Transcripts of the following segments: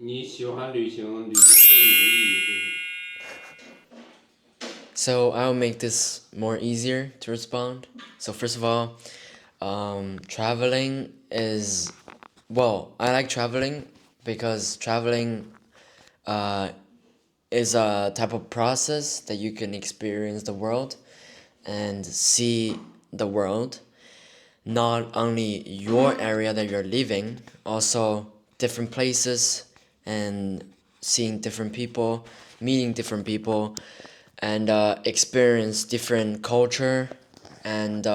你喜欢旅行，旅行对你的意义是什么？ So I'll make this more easier to respond. So first of all, traveling is I like traveling because traveling uh, is a type of process that you can experience the world and see the world, not only your area that you're living, also different places and seeing different people, meeting different people, and experience different culture and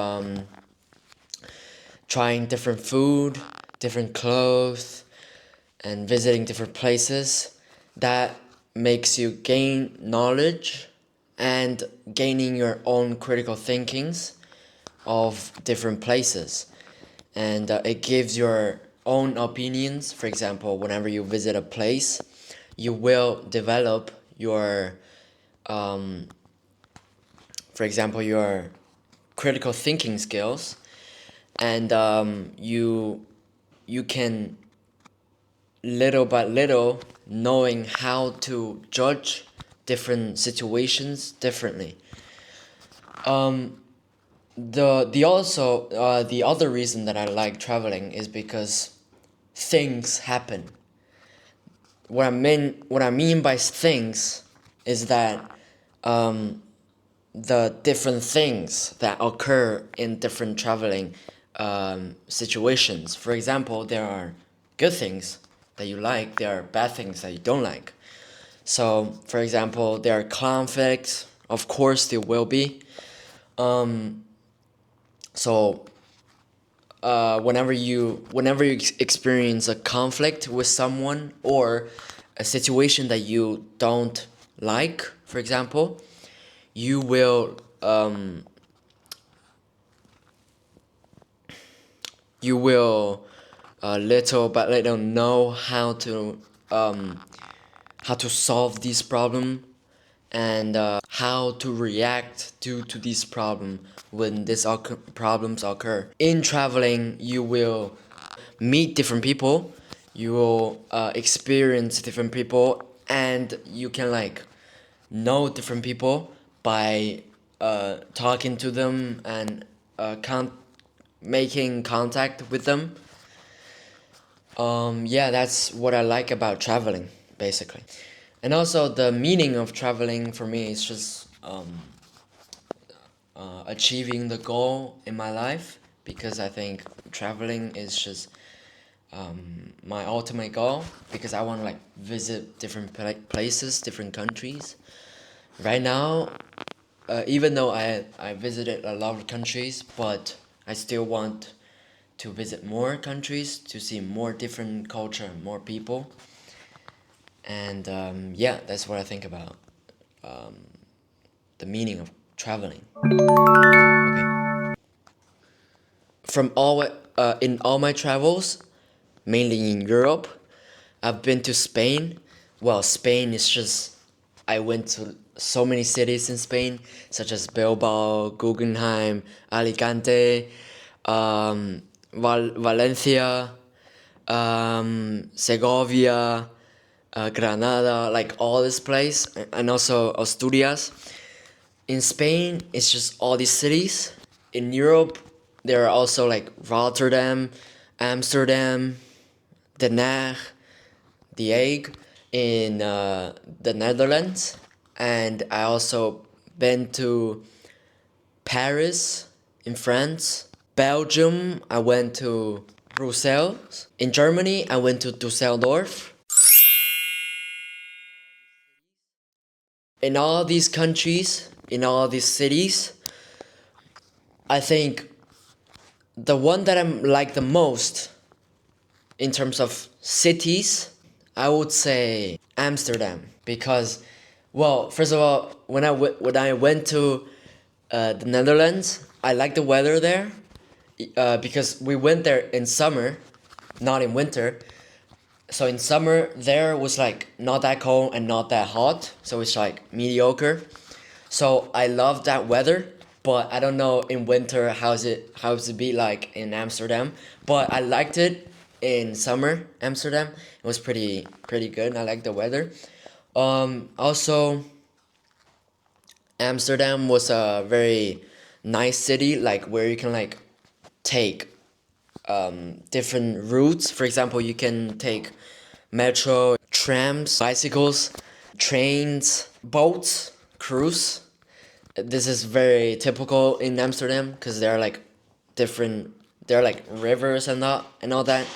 trying different food, different clothes, and visiting different places. That makes you gain knowledge and gaining your own critical thinkings of different places, and it gives your own opinions. For example, whenever you visit a place, you will develop your for example, your critical thinking skills, and you can little by little knowing how to judge different situations differently. The other reason that I like traveling is because things happen. What I mean by things is that the different things that occur in different traveling situations. For example, there are good things that you like, there are bad things that you don't like. So, for example, there are conflicts, of course, there will be. So, whenever you experience a conflict with someone or a situation that you don't like, for example, you will little by little know how to solve this problem and how to react to this problem when these problems occur. In traveling, you will meet different people, you will experience different people, and you can like know different people by talking to them and making contact with them. Yeah, that's what I like about traveling, basically. And also, the meaning of traveling for me is just achieving the goal in my life, because I think traveling is just my ultimate goal, because I want to like visit different places, different countries. Right now, even though I visited a lot of countries, but I still want to visit more countries to see more different culture, more people, and yeah, that's what I think about the meaning of traveling. Okay. From all in all my travels, mainly in Europe, I've been to Spain. Well, Spain is just, I went to so many cities in Spain, such as Bilbao, Guggenheim, Alicante, Valencia, Segovia, Granada, like all this place, and also Asturias. In Spain, it's just all these cities. In Europe, there are also like Rotterdam, Amsterdam, Den Haag, The Hague in the Netherlands, and I also been to Paris in France. Belgium, I went to Brussels. In Germany, I went to Dusseldorf. In all these countries, in all these cities, I think the one that I'm like the most in terms of cities, I would say Amsterdam, because, well, first of all, when I went to the Netherlands, I like the weather there, because we went there in summer, not in winter. So in summer there was like not that cold and not that hot, so it's like mediocre. So I love that weather, but I don't know in winter how's it be like in Amsterdam. But I liked it in summer, Amsterdam. It was pretty good. I like the weather. Also, Amsterdam was a very nice city, like where you can like take different routes. For example, you can take metro, trams, bicycles, trains, boats, cruise. This is very typical in Amsterdam because there are like rivers and all that.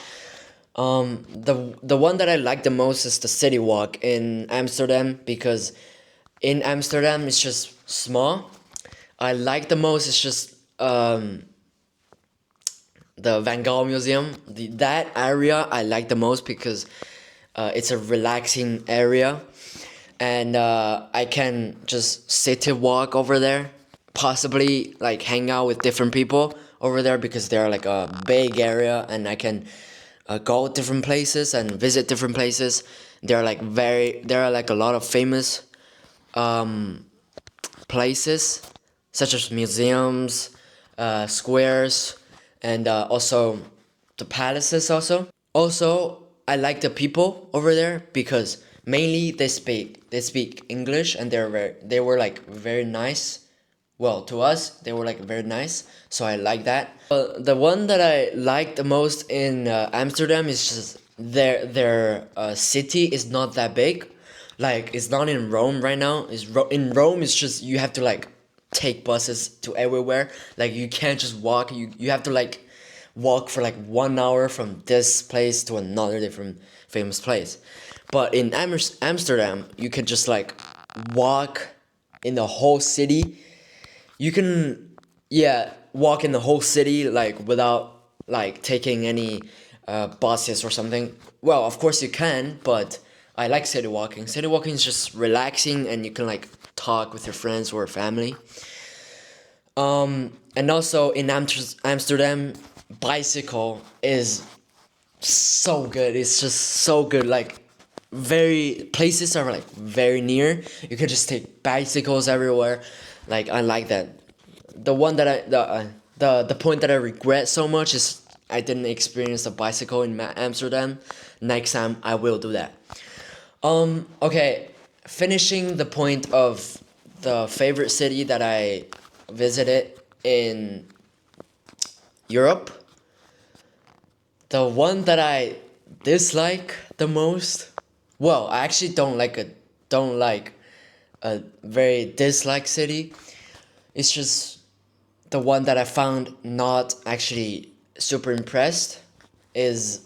The one that I like the most is the city walk in Amsterdam, because in Amsterdam it's just small. I like the most is just the Van Gogh Museum. That area I like the most because it's a relaxing area, and I can just city walk over there, possibly like hang out with different people over there because they're like a big area, and I can go different places and visit different places. There are like a lot of famous places, such as museums, squares, and also the palaces also. Also, I like the people over there because mainly they speak English, and they were like very nice. Well, to us, they were like very nice, so I like that. The one that I like the most in Amsterdam is just their city is not that big. Like, it's not in Rome right now. In Rome, it's just you have to like take buses to everywhere. Like, you can't just walk. You have to like walk for like 1 hour from this place to another different famous place. But in Amsterdam, you can just like walk in the whole city. You can, yeah, walk in the whole city like without like taking any buses or something. Well, of course you can, but I like city walking. City walking is just relaxing, and you can like talk with your friends or family. And also in Amsterdam, bicycle is so good. It's just so good. Like, places are like very near. You can just take bicycles everywhere. Like, I like that. The point that I regret so much is I didn't experience a bicycle in Amsterdam. Next time I will do that. Okay, finishing the point of the favorite city that I visited in Europe. The one that I dislike the most, well, I actually don't like a very dislike city. It's just the one that I found not actually super impressed is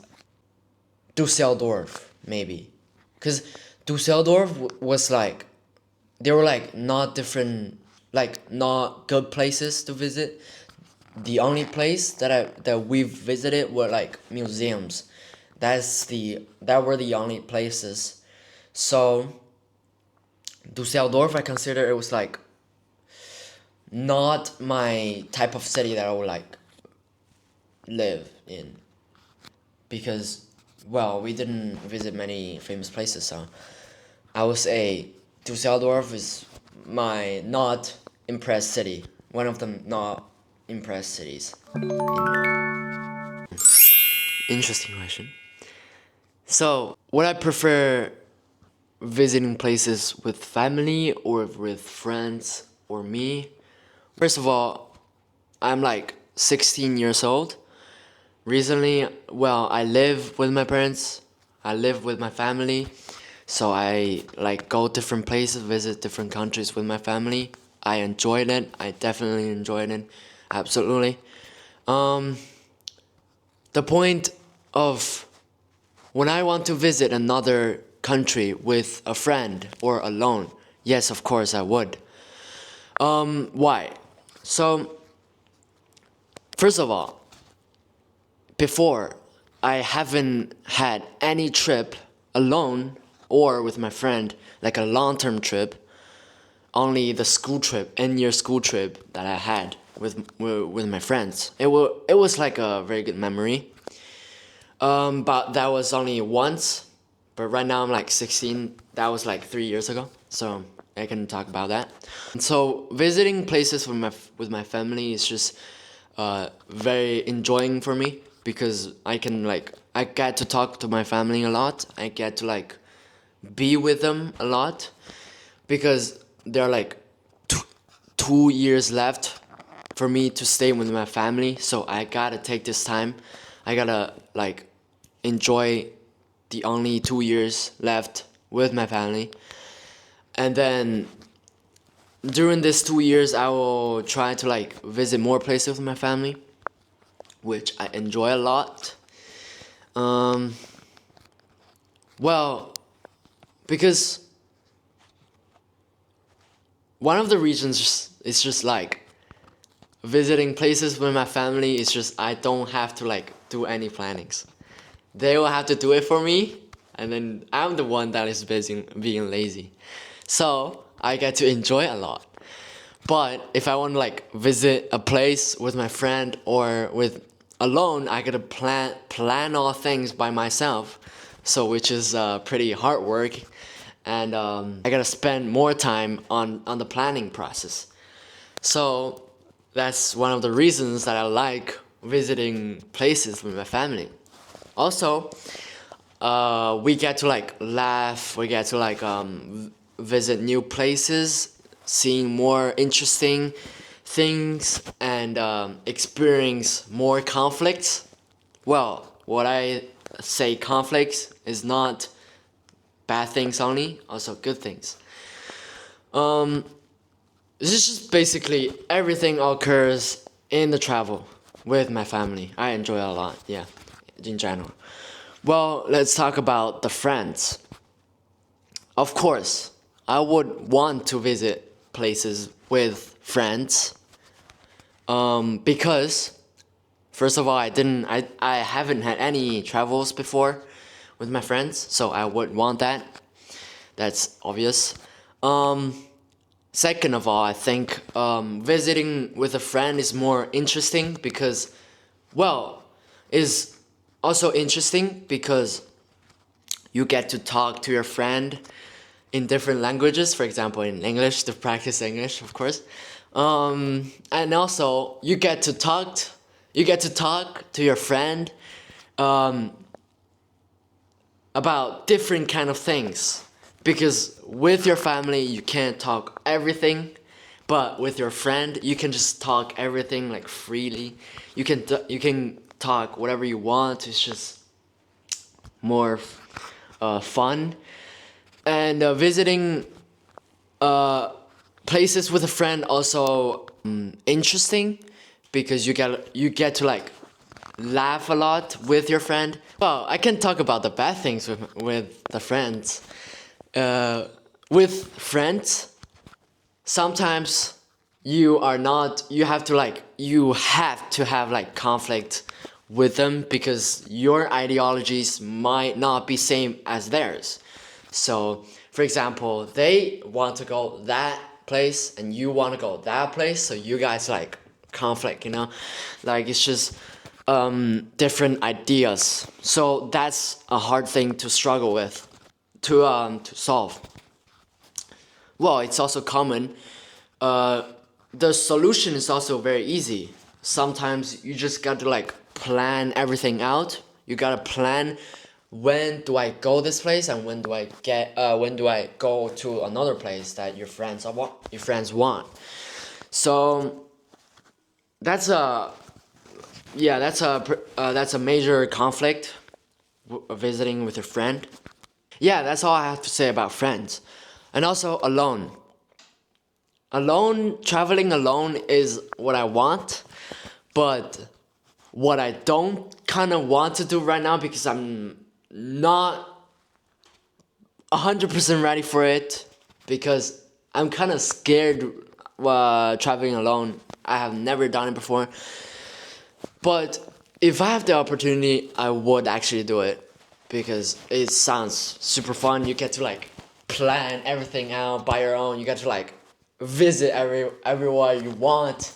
Dusseldorf, maybe. Because Dusseldorf was like, they were like not good places to visit. The only place that we've visited were like museums. That were the only places. So Dusseldorf, I consider it was like not my type of city that I would like live in, because, well, we didn't visit many famous places. So I would say Dusseldorf is my not impressed city. One of the not impressed cities. Interesting question. So, would I prefer visiting places with family or with friends or me? First of all, I'm like 16 years old. Recently, well, I live with my parents. I live with my family. So I like go different places, visit different countries with my family. I enjoyed it. I definitely enjoyed it. Absolutely. The point of when I want to visit another country with a friend or alone, yes, of course I would. Why? So, first of all, before, I haven't had any trip alone or with my friend, like a long-term trip. Only the school trip, end-year school trip that I had with my friends. It was like a very good memory. But that was only once. But right now I'm like 16. That was like 3 years ago. So I can talk about that. So visiting places with my family is just very enjoying for me, because I can like I get to talk to my family a lot. I get to like be with them a lot because there are like 2 years left for me to stay with my family. So I gotta take this time. I gotta like enjoy the only 2 years left with my family. And then during these 2 years, I will try to like visit more places with my family, which I enjoy a lot. Well, because one of the reasons is just like visiting places with my family is just I don't have to like do any plannings. They will have to do it for me, and then I'm the one that is busy being lazy. So I get to enjoy a lot. But if I want to like visit a place with my friend or with alone, I gotta plan all things by myself. So which is pretty hard work, and I gotta spend more time on the planning process. So that's one of the reasons that I like visiting places with my family. Also, we get to like laugh, we get to like visit new places, seeing more interesting things, and experience more conflicts. Well, what I say conflicts is not bad things only, also good things. This is just basically everything occurs in the travel with my family. I enjoy it a lot, yeah, in general. Well, let's talk about the friends. Of course, I would want to visit places with friends, because first of all, I haven't had any travels before with my friends, so I would want that. That's obvious. Second of all, I think visiting with a friend is more interesting because, well, is also interesting because you get to talk to your friend in different languages. For example, in English, to practice English, of course. And also you get to talk to your friend about different kind of things, because with your family you can't talk everything, but with your friend you can just talk everything like freely. You can talk whatever you want. It's just more fun. And visiting places with a friend also interesting because you get to like laugh a lot with your friend. Well, I can talk about the bad things with the friends. With friends, sometimes you have to have like conflict with them because your ideologies might not be same as theirs. So, for example, they want to go that place and you want to go that place, so you guys like conflict, like it's just different ideas. So that's a hard thing to struggle with, to solve. Well, it's also common. The solution is also very easy. Sometimes you just got to like plan everything out. You gotta plan, when do I go this place and when do I go to another place that your friends want. So that's a major conflict, visiting with your friend. Yeah, that's all I have to say about friends. And also alone. Traveling alone is what I want, but what I don't kind of want to do right now because I'm not 100% ready for it, because I'm kind of scared traveling alone. I have never done it before. But if I have the opportunity, I would actually do it because it sounds super fun. You get to like plan everything out by your own. You get to like visit everywhere you want.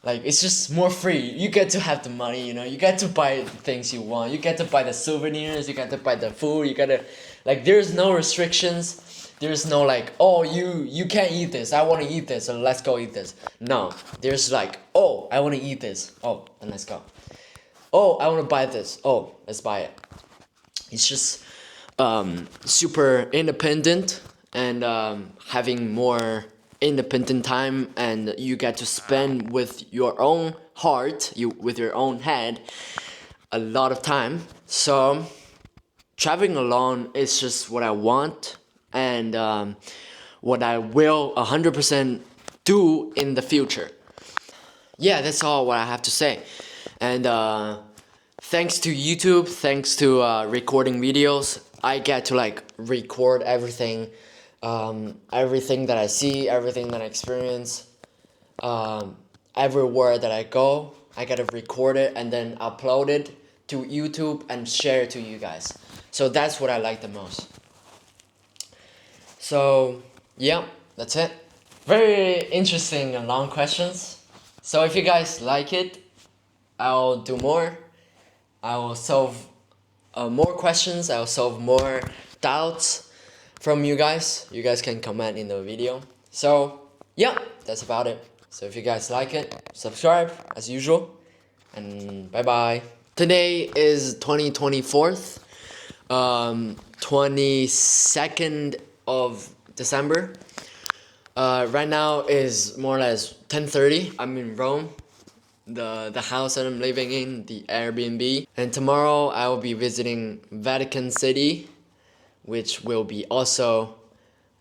Like, it's just more free. You get to have the money, you get to buy the things you want. You get to buy the souvenirs, you get to buy the food, you gotta, like, there's no restrictions. There's no like, oh, you can't eat this. I want to eat this, so let's go eat this. No, there's like, oh, I want to eat this. Oh, then let's go. oh, I want to buy this. Oh, let's buy it. It's just super independent and having more independent time, and you get to spend with your own heart, with your own head, a lot of time. So traveling alone is just what I want, and what I will 100% do in the future. Yeah, that's all what I have to say. And thanks to YouTube, thanks to recording videos, I get to like record everything, everything that I see, everything that I experience, everywhere that I go, I gotta record it and then upload it to YouTube and share it to you guys. So that's what I like the most. So yeah, that's it. Very interesting and long questions. So if you guys like it, I'll do more. I will solve more questions. I'll solve more doubts from you guys. You guys can comment in the video. So yeah, that's about it. So if you guys like it, subscribe as usual. And bye bye. Today is 24th, 22nd of December. Right now is more or less 10:30. I'm in Rome, the house that I'm living in, the Airbnb. And tomorrow I will be visiting Vatican City, which will be also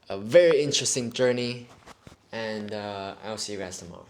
a very interesting journey. And I'll see you guys tomorrow.